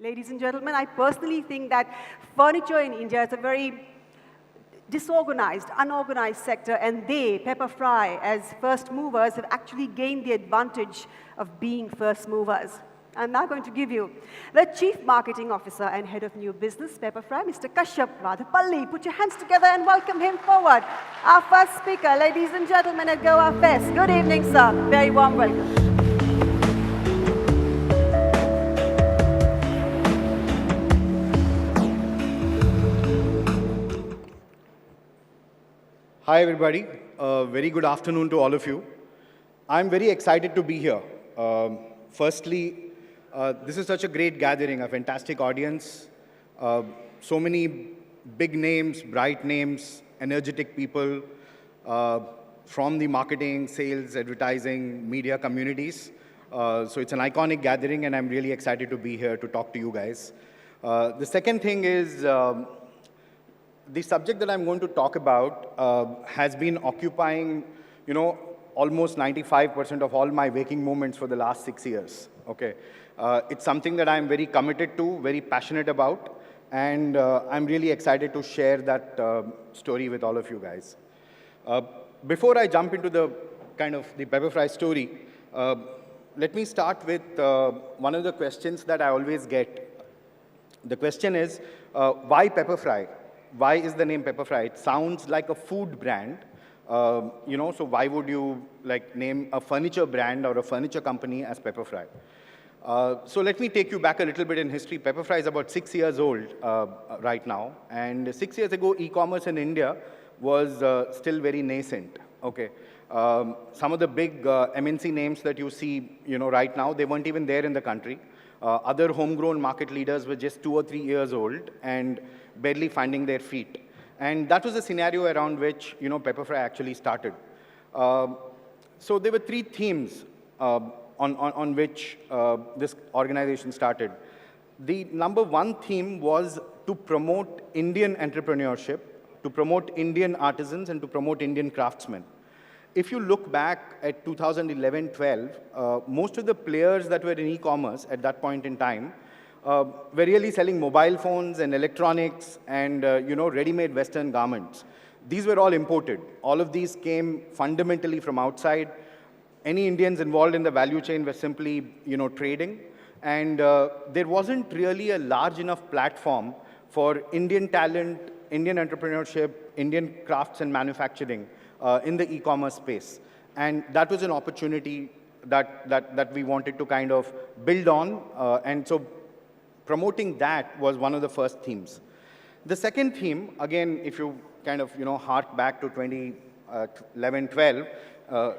Ladies and gentlemen, I personally think that furniture in India is a very disorganized, unorganized sector, and they, Pepper Fry, as first movers, have actually gained the advantage of being first movers. I'm now going to give you the Chief Marketing Officer and Head of New Business, Pepper Fry, Mr. Kashyap Vadapalli. Put your hands together and welcome him forward. Our first speaker, ladies and gentlemen, at Goa Fest. Good evening, sir. Very warm welcome. Hi, everybody. Very good afternoon to all of you. I'm very excited to be here. Firstly, this is such a great gathering, a fantastic audience. So many big names, bright names, energetic people from the marketing, sales, advertising, media communities. So it's an iconic gathering, and I'm really excited to be here to talk to you guys. The second thing is, the subject that I'm going to talk about has been occupying, almost 95% of all my waking moments for the last 6 years. Okay, it's something that I'm very committed to, very passionate about, and I'm really excited to share that story with all of you guys. Before I jump into the the Pepper Fry story, let me start with one of the questions that I always get. The question is, why Pepper Fry? Why is the name Pepper Fry? It sounds like a food brand, so why would you name a furniture brand or a furniture company as Pepper Fry? So let me take you back a little bit in history. Pepper Fry is about 6 years old right now, and 6 years ago, e-commerce in India was still very nascent. Okay, some of the big MNC names that you see, right now, they weren't even there in the country. Other homegrown market leaders were just 2 or 3 years old and barely finding their feet. And that was the scenario around which, Pepper Fry actually started. So there were 3 themes on which this organization started. The number 1 theme was to promote Indian entrepreneurship, to promote Indian artisans, and to promote Indian craftsmen. If you look back at 2011-12, most of the players that were in e-commerce at that point in time were really selling mobile phones and electronics and ready-made Western garments. These were all imported. All of these came fundamentally from outside. Any Indians involved in the value chain were simply trading. And there wasn't really a large enough platform for Indian talent, Indian entrepreneurship, Indian crafts and manufacturing in the e-commerce space. And that was an opportunity that we wanted to build on. And so promoting that was one of the first themes. The second theme, again, if you hark back to 2011-12,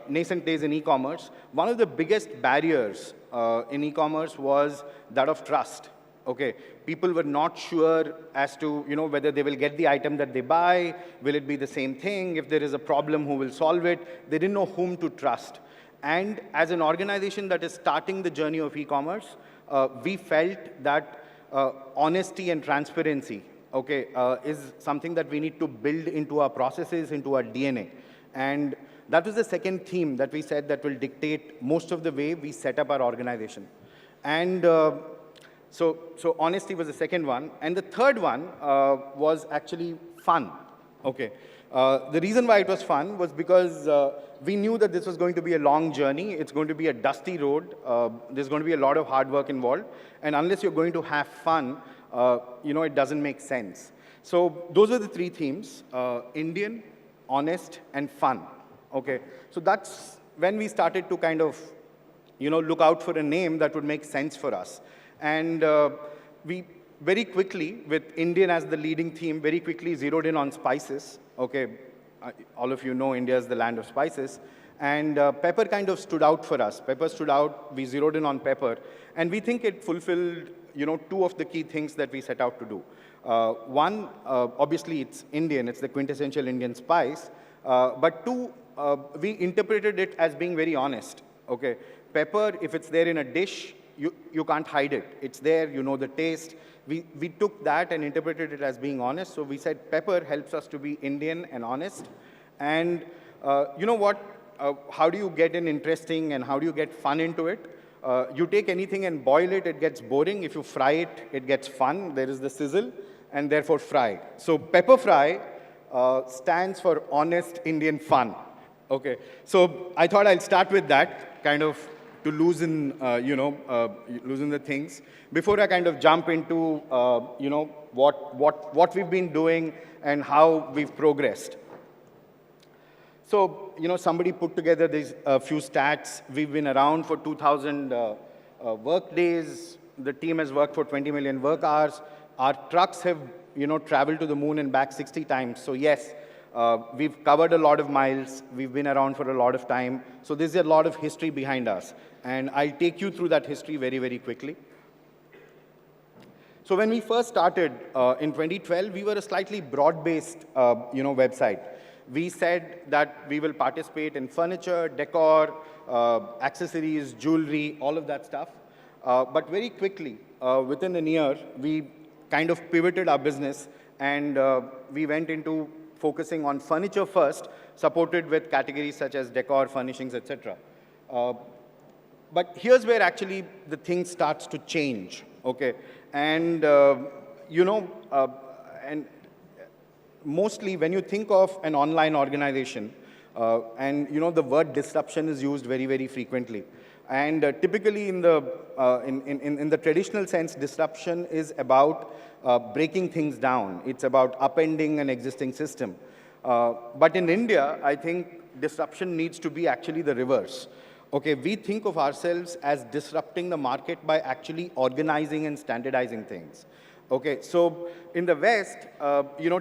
nascent days in e-commerce, one of the biggest barriers in e-commerce was that of trust. Okay, people were not sure as to whether they will get the item that they buy, will it be the same thing, if there is a problem, who will solve it. They didn't know whom to trust. And as an organization that is starting the journey of e-commerce, we felt that honesty and transparency, is something that we need to build into our processes, into our DNA. And that was the second theme that we said that will dictate most of the way we set up our organization. And so honesty was the second one. And the third one was actually fun. Okay. The reason why it was fun was because we knew that this was going to be a long journey. It's going to be a dusty road. There's going to be a lot of hard work involved. And unless you're going to have fun, it doesn't make sense. So those are the 3 themes: Indian, honest, and fun. Okay. So that's when we started to look out for a name that would make sense for us. And we very quickly, with Indian as the leading theme, very quickly zeroed in on spices. Okay, all of you know India is the land of spices. And pepper stood out for us. Pepper stood out. We zeroed in on pepper. And we think it fulfilled, 2 of the key things that we set out to do. One, obviously, it's Indian. It's the quintessential Indian spice. But 2, we interpreted it as being very honest. Okay, pepper, if it's there in a dish, you can't hide it. It's there, the taste. We took that and interpreted it as being honest. So we said pepper helps us to be Indian and honest. And you know what? How do you get in interesting and how do you get fun into it? You take anything and boil it, it gets boring. If you fry it, it gets fun. There is the sizzle, and therefore fry. So pepper fry stands for honest Indian fun. Okay, so I thought I'll start with that, kind of to loosen, loosen the things before I kind of jump into, what we've been doing and how we've progressed. So, somebody put together these few stats. We've been around for 2,000 work days. The team has worked for 20 million work hours. Our trucks have, traveled to the moon and back 60 times. So yes, we've covered a lot of miles. We've been around for a lot of time. So there's a lot of history behind us. And I'll take you through that history very, very quickly. So when we first started in 2012, we were a slightly broad-based, website. We said that we will participate in furniture, decor, accessories, jewelry, all of that stuff. But very quickly, within a year, we kind of pivoted our business and we went into focusing on furniture first, supported with categories such as decor, furnishings, etc. But here's where actually the thing starts to change, okay? And, and mostly when you think of an online organization, and the word disruption is used very, very frequently. And typically in the traditional sense, disruption is about breaking things down. It's about upending an existing system. But in India, I think disruption needs to be actually the reverse. Okay, we think of ourselves as disrupting the market by actually organizing and standardizing things. Okay, so in the West,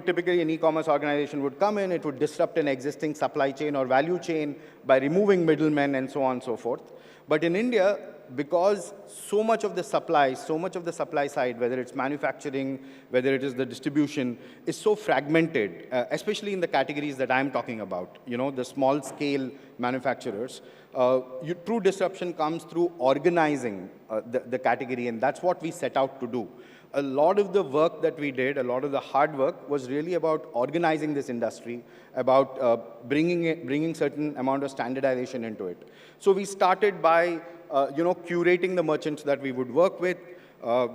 typically an e-commerce organization would come in, it would disrupt an existing supply chain or value chain by removing middlemen and so on and so forth. But in India, because so much of the supply side, whether it's manufacturing, whether it is the distribution, is so fragmented, especially in the categories that I'm talking about, the small scale manufacturers, true disruption comes through organizing the category, and that's what we set out to do. A lot of the work that we did, a lot of the hard work was really about organizing this industry, about bringing certain amount of standardization into it. So we started by, curating the merchants that we would work with.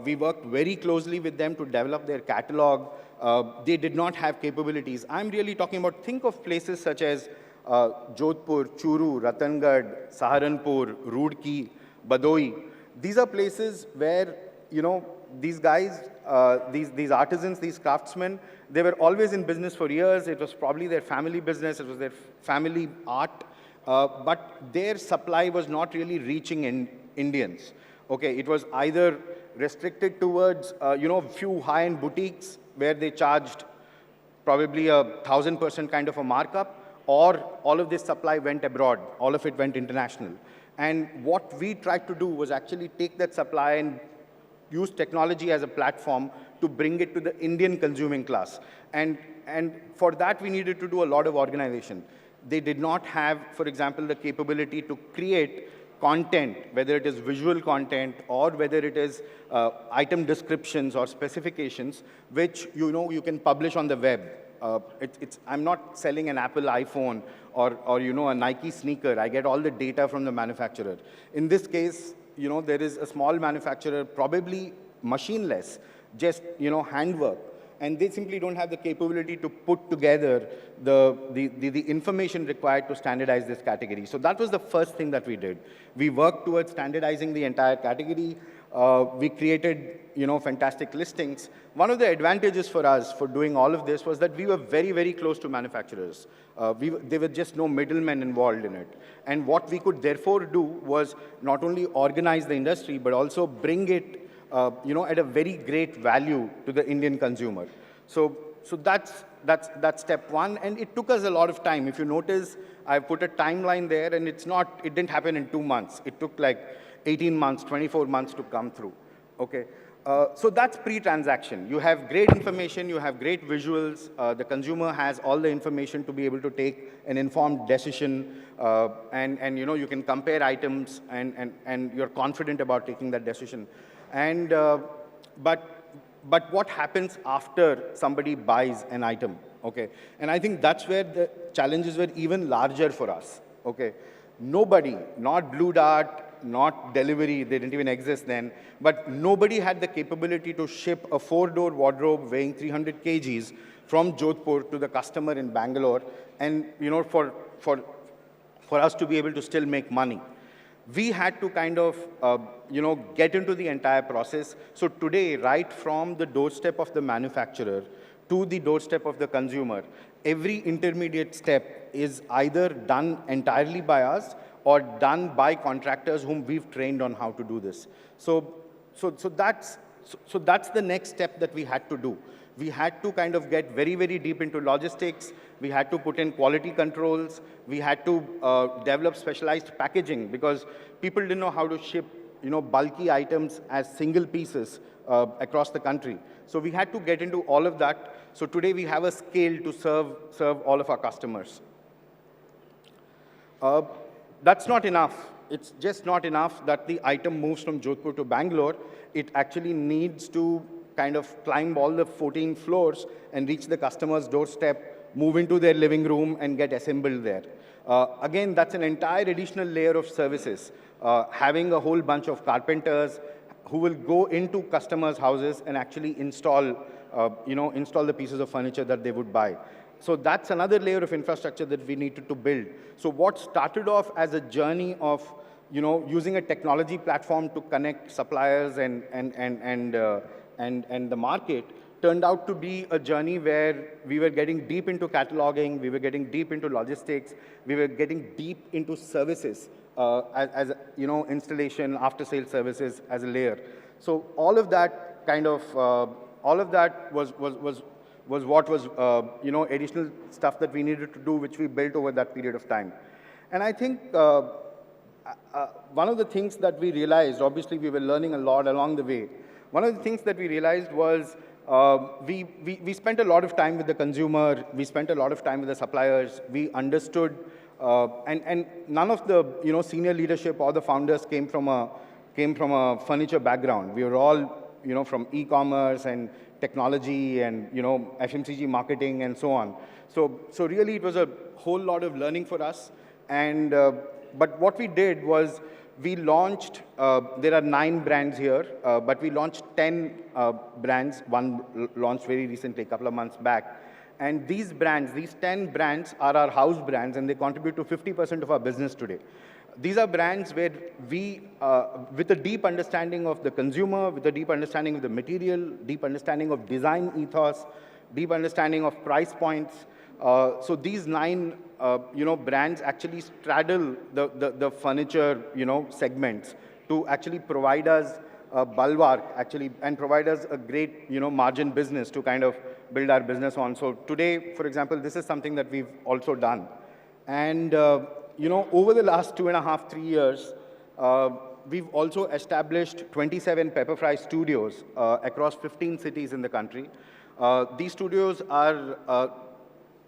We worked very closely with them to develop their catalog. They did not have capabilities. I'm really talking about, think of places such as Jodhpur, Churu, Ratangad, Saharanpur, Roorkee, Badoi. These are places where, these guys, these artisans, these craftsmen, they were always in business for years. It was probably their family business. It was their family art. But their supply was not really reaching Indians. Okay, it was either restricted towards, a few high-end boutiques where they charged probably 1,000% kind of a markup, or all of this supply went abroad. All of it went international. And what we tried to do was actually take that supply and use technology as a platform to bring it to the Indian consuming class. And for that, we needed to do a lot of organization. They did not have, for example, the capability to create content, whether it is visual content or whether it is item descriptions or specifications, which you can publish on the web. I'm not selling an Apple iPhone or a Nike sneaker. I get all the data from the manufacturer. In this case, there is a small manufacturer, probably machineless, just, handwork. And they simply don't have the capability to put together the information required to standardize this category. So that was the first thing that we did. We worked towards standardizing the entire category. We created, fantastic listings. One of the advantages for us for doing all of this was that we were very, very close to manufacturers. There were just no middlemen involved in it. And what we could therefore do was not only organize the industry, but also bring it, at a very great value to the Indian consumer. So that's step one. And it took us a lot of time. If you notice, I put a timeline there, and it didn't happen in 2 months. It took like 18 months, 24 months to come through. Okay. So that's pre-transaction. You have great information, you have great visuals, the consumer has all the information to be able to take an informed decision, and you can compare items, and you're confident about taking that decision. And, but what happens after somebody buys an item, okay? And I think that's where the challenges were even larger for us, okay? Nobody, not Blue Dart, not delivery, they didn't even exist then, but nobody had the capability to ship a 4-door wardrobe weighing 300 kgs from Jodhpur to the customer in Bangalore, and for us to be able to still make money. We had to kind of, get into the entire process. So today, right from the doorstep of the manufacturer to the doorstep of the consumer, every intermediate step is either done entirely by us or done by contractors whom we've trained on how to do this. So that's the next step that we had to do. We had to kind of get very, very deep into logistics. We had to put in quality controls. We had to develop specialized packaging because people didn't know how to ship, bulky items as single pieces across the country. So we had to get into all of that. So today we have a scale to serve all of our customers. That's not enough. It's just not enough that the item moves from Jodhpur to Bangalore. It actually needs to kind of climb all the 14 floors and reach the customer's doorstep, move into their living room, and get assembled there. Again, that's an entire additional layer of services. Having a whole bunch of carpenters who will go into customers' houses and actually install the pieces of furniture that they would buy. So that's another layer of infrastructure that we needed to build. So what started off as a journey of using a technology platform to connect suppliers and the market turned out to be a journey where we were getting deep into cataloging, we were getting deep into logistics, we were getting deep into services as installation, after-sale services as a layer. So all of that was what was additional stuff that we needed to do, which we built over that period of time. And I think one of the things that we realized, obviously we were learning a lot along the way. One of the things that we realized was we spent a lot of time with the consumer, we spent a lot of time with the suppliers, we understood, and none of the senior leadership or the founders came from a furniture background. We were all from e-commerce and technology and FMCG marketing and so on. So really it was a whole lot of learning for us. And but what we did was we launched, there are 9 brands here, but we launched 10 brands. One launched very recently, a couple of months back. And these brands, these 10 brands are our house brands, and they contribute to 50% of our business today. These are brands where we, with a deep understanding of the consumer, with a deep understanding of the material, deep understanding of design ethos, deep understanding of price points. So these 9, brands actually straddle the furniture, segments to actually provide us a bulwark, actually, and provide us a great, margin business to kind of build our business on. So today, for example, this is something that we've also done. And, over the last 2.5, 3 years, we've also established 27 Pepper Fry studios across 15 cities in the country. These studios are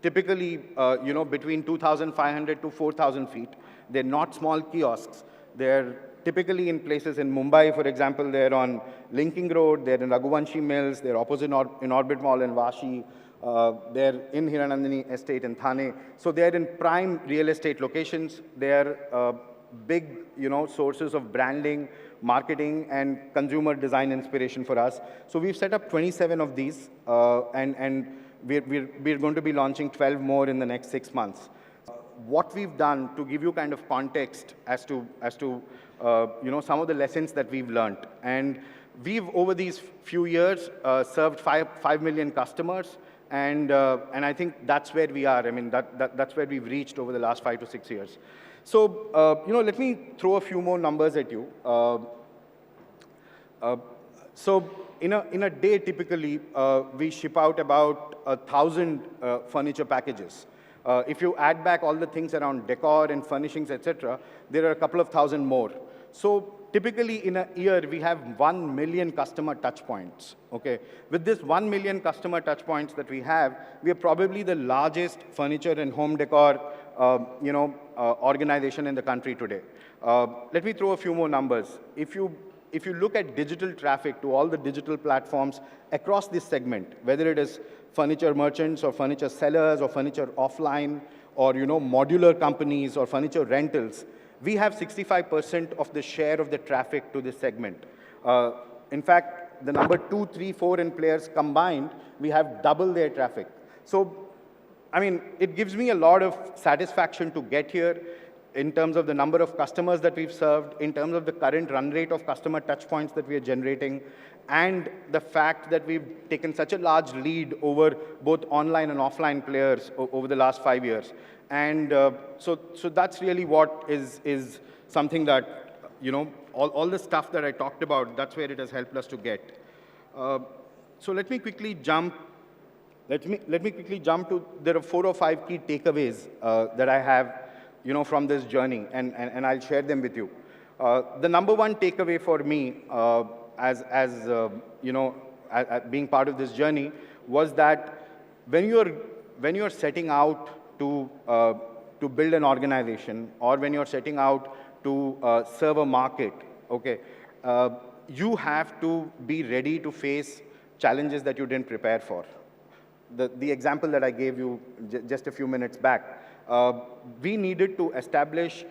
typically, between 2,500 to 4,000 feet. They're not small kiosks. They're typically in places in Mumbai, for example, they're on Linking Road, they're in Raghuvanshi Mills, they're opposite in Orbit Mall in Vashi, they're in Hiranandani Estate in Thane. So they're in prime real estate locations. They're big, sources of branding, marketing, and consumer design inspiration for us. So we've set up 27 of these, and we're going to be launching 12 more in the next 6 months. What we've done to give you kind of context as to some of the lessons that we've learned. And we've, over these few years, served 5 million customers. And I think that's where we are. I mean, that's where we've reached over the last 5 to 6 years. So, let me throw a few more numbers at you. So in a day, typically, we ship out about 1,000 furniture packages. If you add back all the things around decor and furnishings, etc., there are a couple of thousand more. So typically in a year, we have 1 million customer touch points. Okay? With this 1 million customer touch points that we have, we are probably the largest furniture and home decor organization in the country today. Let me throw a few more numbers. If you look at digital traffic to all the digital platforms across this segment, whether it is furniture merchants or furniture sellers or furniture offline or modular companies or furniture rentals, We have 65% of the share of the traffic to this segment. In fact, the number 2, 3, 4 in players combined, we have double their traffic. So, I mean, it gives me a lot of satisfaction to get here in terms of the number of customers that we've served, in terms of the current run rate of customer touch points that we are generating, and the fact that we've taken such a large lead over both online and offline players over the last 5 years. And so that's really what is something that, you know, all the stuff that I talked about, that's where it has helped us to get. So let me quickly jump. Let me quickly jump to, there are 4 or 5 key takeaways that I have, you know, from this journey, and I'll share them with you. The number one takeaway for me, you know, being part of this journey, was that when you're setting out to build an organization, or when you're setting out to serve a market, okay, you have to be ready to face challenges that you didn't prepare for. The example that I gave you just a few minutes back, we needed to establish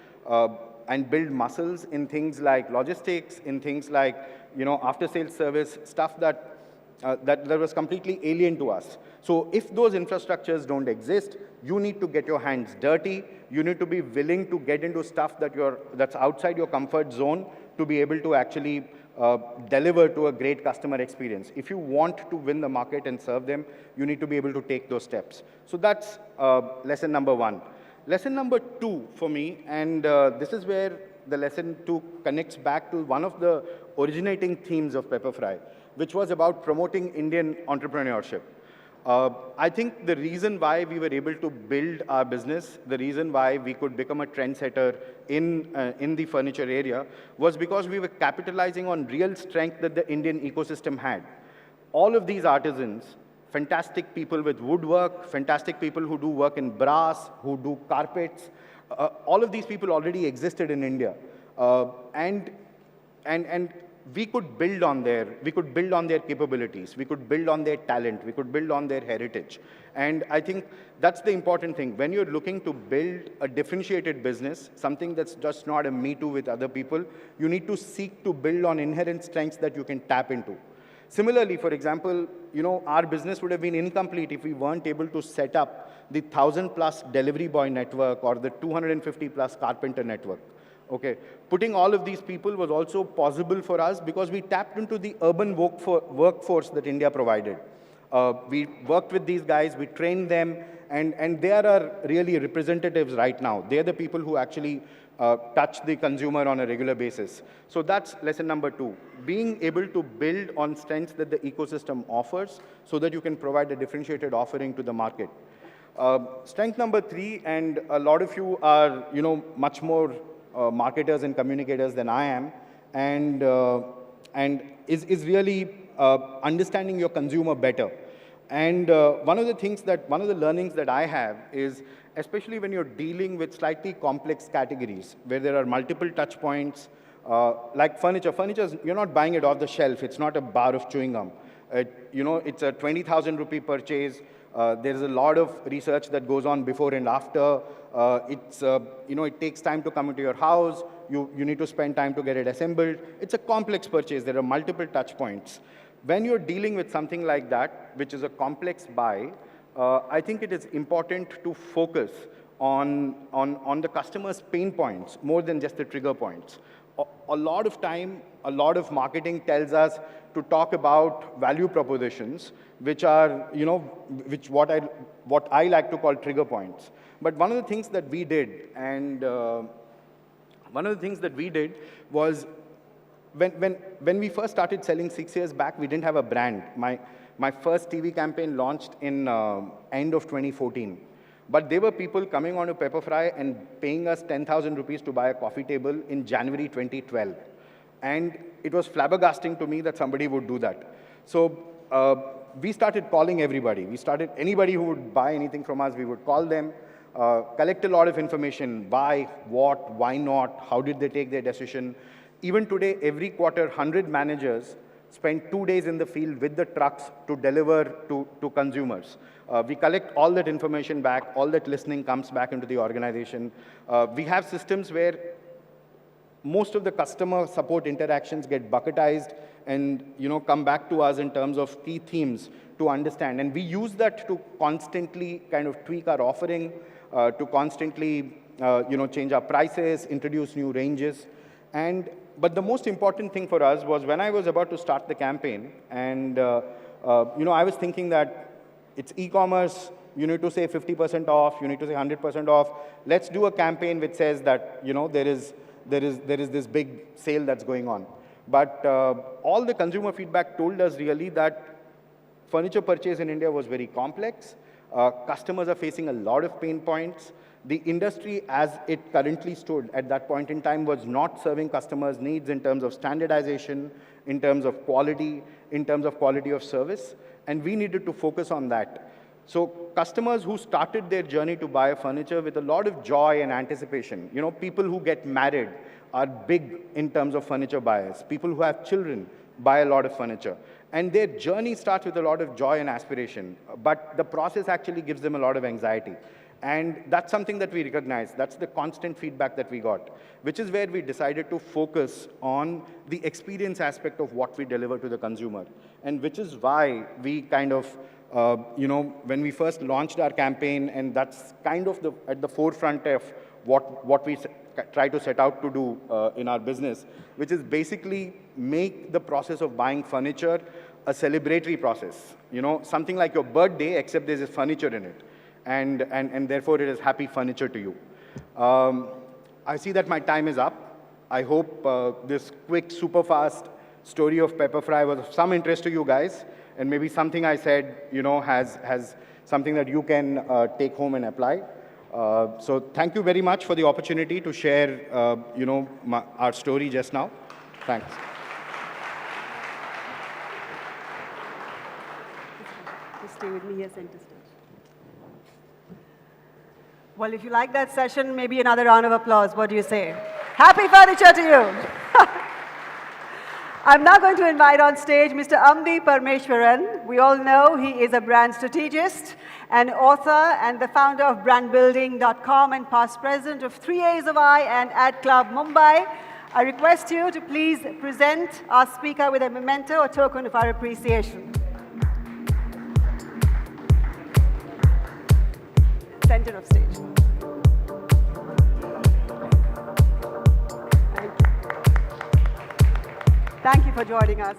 and build muscles in things like logistics, in things like, you know, after-sales service, stuff that was completely alien to us. So if those infrastructures don't exist, you need to get your hands dirty. You need to be willing to get into stuff that's outside your comfort zone to be able to actually deliver to a great customer experience. If you want to win the market and serve them, you need to be able to take those steps. So that's lesson number 1. Lesson number 2 for me, and this is where the lesson 2 connects back to one of the originating themes of Pepperfry, which was about promoting Indian entrepreneurship. I think the reason why we were able to build our business, the reason why we could become a trendsetter in the furniture area, was because we were capitalizing on real strength that the Indian ecosystem had. All of these artisans, fantastic people with woodwork, fantastic people who do work in brass, who do carpets, all of these people already existed in India. And we could build on their capabilities, we could build on their talent, we could build on their heritage. And I think that's the important thing. When you're looking to build a differentiated business, something that's just not a me too with other people, you need to seek to build on inherent strengths that you can tap into. Similarly, for example, you know, our business would have been incomplete if we weren't able to set up the 1,000+ delivery boy network or the 250+ carpenter network. Okay, putting all of these people was also possible for us because we tapped into the urban workforce that India provided. We worked with these guys, we trained them, and they are our really representatives right now. They're the people who actually touch the consumer on a regular basis. So that's lesson number 2, being able to build on strengths that the ecosystem offers so that you can provide a differentiated offering to the market. Strength number 3, and a lot of you are, you know, much more marketers and communicators than I am, and is really understanding your consumer better. And one of the learnings that I have is, especially when you're dealing with slightly complex categories where there are multiple touch points, like furniture. Furniture, you're not buying it off the shelf. It's not a bar of chewing gum. You know, it's a 20,000 rupee purchase. There's a lot of research that goes on before and after. You know, it takes time to come into your house. You need to spend time to get it assembled. It's a complex purchase. There are multiple touch points. When you're dealing with something like that, which is a complex buy, I think it is important to focus on the customer's pain points more than just the trigger points. A lot of time, a lot of marketing tells us to talk about value propositions, which are, you know, what I like to call trigger points. But one of the things that we did, was when we first started selling 6 years back, we didn't have a brand. My first TV campaign launched in end of 2014. But there were people coming onto Pepperfry and paying us 10,000 rupees to buy a coffee table in January 2012. And it was flabbergasting to me that somebody would do that. So we started calling everybody. Anybody who would buy anything from us, we would call them, collect a lot of information, why, what, why not, how did they take their decision. Even today, every quarter, 100 managers spend 2 days in the field with the trucks to deliver to consumers. We collect all that information back, all that listening comes back into the organization. We have systems where most of the customer support interactions get bucketized and come back to us in terms of key themes to understand. And we use that to constantly kind of tweak our offering, to constantly change our prices, introduce new ranges. But the most important thing for us was when I was about to start the campaign, and I was thinking that it's e-commerce, you need to say 50% off, you need to say 100% off. Let's do a campaign which says that there is this big sale that's going on. But all the consumer feedback told us really that furniture purchase in India was very complex. Customers are facing a lot of pain points. The industry, as it currently stood at that point in time, was not serving customers' needs in terms of standardization, in terms of quality, in terms of quality of service, and we needed to focus on that. So customers who started their journey to buy furniture with a lot of joy and anticipation, people who get married are big in terms of furniture buyers. People who have children buy a lot of furniture. And their journey starts with a lot of joy and aspiration, but the process actually gives them a lot of anxiety. And that's something that we recognize. That's the constant feedback that we got, which is where we decided to focus on the experience aspect of what we deliver to the consumer. And which is why we kind of, when we first launched our campaign, and that's kind of at the forefront of what we try to set out to do in our business, which is basically make the process of buying furniture a celebratory process. Something like your birthday, except there's furniture in it. And therefore, it is happy furniture to you. I see that my time is up. I hope this quick, super fast story of Pepperfry was of some interest to you guys, and maybe something I said, has something that you can take home and apply. So thank you very much for the opportunity to share, our story just now. Thanks. Just stay with me here, center stage. Well, if you like that session, maybe another round of applause. What do you say? Happy furniture to you. I'm now going to invite on stage Mr. Ambi Parmeshwaran. We all know he is a brand strategist, an author, and the founder of brandbuilding.com and past president of 3As of I and Ad Club Mumbai. I request you to please present our speaker with a memento or token of our appreciation. Center of stage. Thank you for joining us.